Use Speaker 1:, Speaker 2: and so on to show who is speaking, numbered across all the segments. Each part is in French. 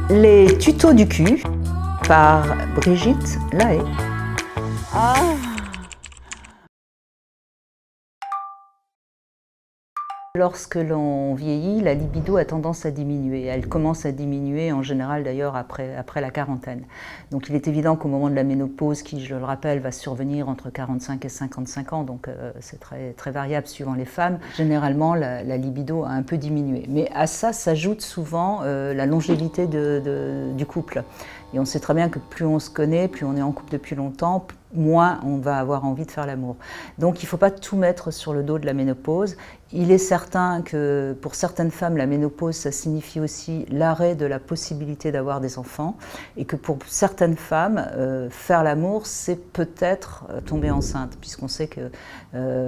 Speaker 1: Les tutos du cul par Brigitte Lahaye. Lorsque l'on vieillit, la libido a tendance à diminuer. Elle commence à diminuer en général d'ailleurs après la quarantaine. Donc il est évident qu'au moment de la ménopause, qui je le rappelle va survenir entre 45 et 55 ans, donc c'est très variable suivant les femmes, généralement la libido a un peu diminué. Mais à ça s'ajoute souvent la longévité du couple. Et on sait très bien que plus on se connaît, plus on est en couple depuis longtemps, moins on va avoir envie de faire l'amour. Donc il ne faut pas tout mettre sur le dos de la ménopause. Il est certain que pour certaines femmes, la ménopause, ça signifie aussi l'arrêt de la possibilité d'avoir des enfants et que pour certaines femmes, faire l'amour, c'est peut-être tomber enceinte, puisqu'on sait que,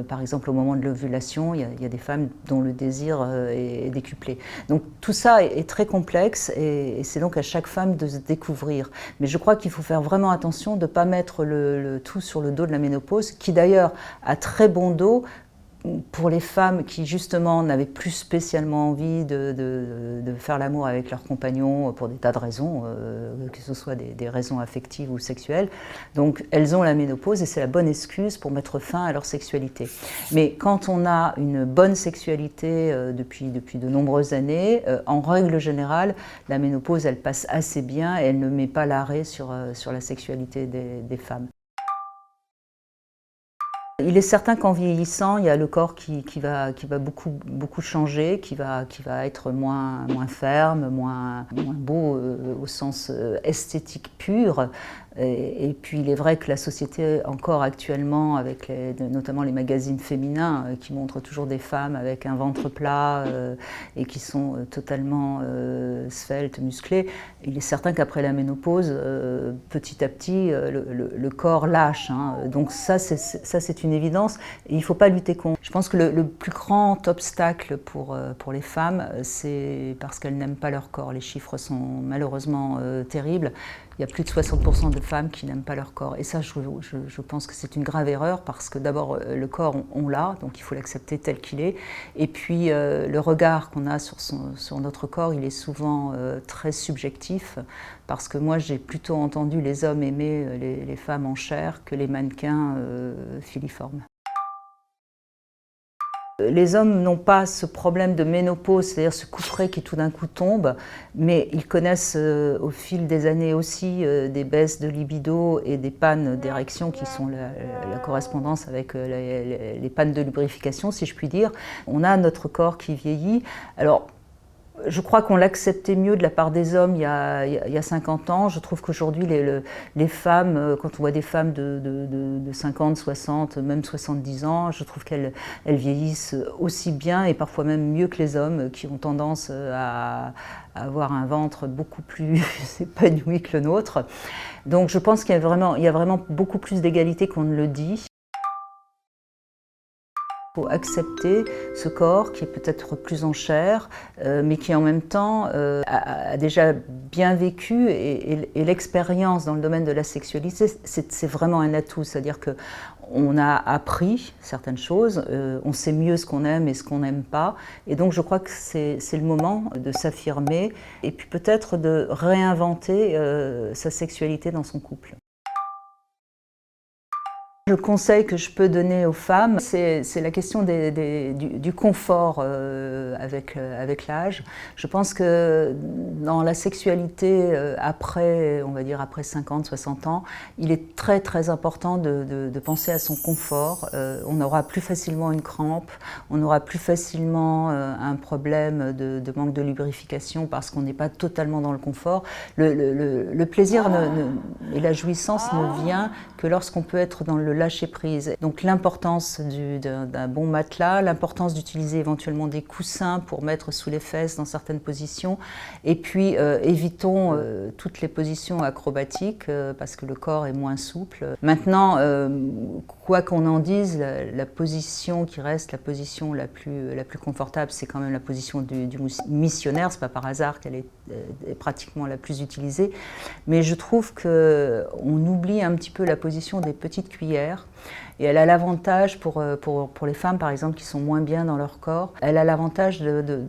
Speaker 1: par exemple, au moment de l'ovulation, il y a des femmes dont le désir est décuplé. Donc tout ça est très complexe et c'est donc à chaque femme de se découvrir. Mais je crois qu'il faut faire vraiment attention de ne pas mettre le tout sur le dos de la ménopause, qui d'ailleurs a très bon dos pour les femmes qui justement n'avaient plus spécialement envie de faire l'amour avec leur compagnon pour des tas de raisons, que ce soit des raisons affectives ou sexuelles. Donc elles ont la ménopause et c'est la bonne excuse pour mettre fin à leur sexualité. Mais quand on a une bonne sexualité depuis de nombreuses années, en règle générale, la ménopause elle passe assez bien et elle ne met pas l'arrêt sur la sexualité des femmes. Il est certain qu'en vieillissant, il y a le corps qui va beaucoup changer, qui va être moins ferme, moins beau au sens esthétique pur. Et puis il est vrai que la société encore actuellement, avec notamment les magazines féminins qui montrent toujours des femmes avec un ventre plat et qui sont totalement sveltes, musclées, il est certain qu'après la ménopause, petit à petit, le corps lâche. Donc ça c'est une évidence et il ne faut pas lutter contre. Je pense que le plus grand obstacle pour les femmes, c'est parce qu'elles n'aiment pas leur corps. Les chiffres sont malheureusement terribles. Il y a plus de 60% de femmes qui n'aiment pas leur corps. Et ça, je pense que c'est une grave erreur parce que d'abord, le corps, on l'a, donc il faut l'accepter tel qu'il est. Et puis, le regard qu'on a sur notre corps, il est souvent très subjectif parce que moi, j'ai plutôt entendu les hommes aimer les femmes en chair que les mannequins filiformes. Les hommes n'ont pas ce problème de ménopause, c'est-à-dire ce couperet qui tout d'un coup tombe, mais ils connaissent au fil des années aussi des baisses de libido et des pannes d'érection qui sont la correspondance avec les pannes de lubrification, si je puis dire. On a notre corps qui vieillit. Alors, je crois qu'on l'acceptait mieux de la part des hommes il y a 50 ans. Je trouve qu'aujourd'hui, les femmes, quand on voit des femmes de 50, 60, même 70 ans, je trouve qu'elles vieillissent aussi bien et parfois même mieux que les hommes qui ont tendance à avoir un ventre beaucoup plus épanoui que le nôtre. Donc je pense qu'il y a vraiment beaucoup plus d'égalité qu'on ne le dit. Il faut accepter ce corps qui est peut-être plus en chair, mais qui en même temps a déjà bien vécu et l'expérience dans le domaine de la sexualité, c'est vraiment un atout. C'est-à-dire qu'on a appris certaines choses, on sait mieux ce qu'on aime et ce qu'on n'aime pas. Et donc je crois que c'est le moment de s'affirmer et puis peut-être de réinventer sa sexualité dans son couple. Le conseil que je peux donner aux femmes, c'est la question du confort avec l'âge. Je pense que dans la sexualité, on va dire après 50, 60 ans, il est très très important de penser à son confort. On aura plus facilement une crampe, on aura plus facilement un problème de manque de lubrification parce qu'on n'est pas totalement dans le confort. Le plaisir et la jouissance ne vient que lorsqu'on peut être dans le lâcher prise. Donc l'importance d'un bon matelas, l'importance d'utiliser éventuellement des coussins pour mettre sous les fesses dans certaines positions, et puis évitons toutes les positions acrobatiques parce que le corps est moins souple. Maintenant, quoi qu'on en dise, la position qui reste la position la plus confortable, c'est quand même la position du missionnaire. C'est pas par hasard qu'elle est pratiquement la plus utilisée, mais je trouve qu'on oublie un petit peu la position des petites cuillères. plaire. Et elle a l'avantage, pour les femmes par exemple qui sont moins bien dans leur corps, elle a l'avantage de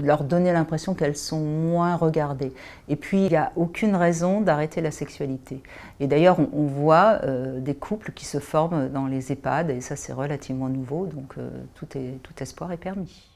Speaker 1: leur donner l'impression qu'elles sont moins regardées. Et puis il n'y a aucune raison d'arrêter la sexualité. Et d'ailleurs on voit des couples qui se forment dans les EHPAD, et ça c'est relativement nouveau, donc tout espoir est permis.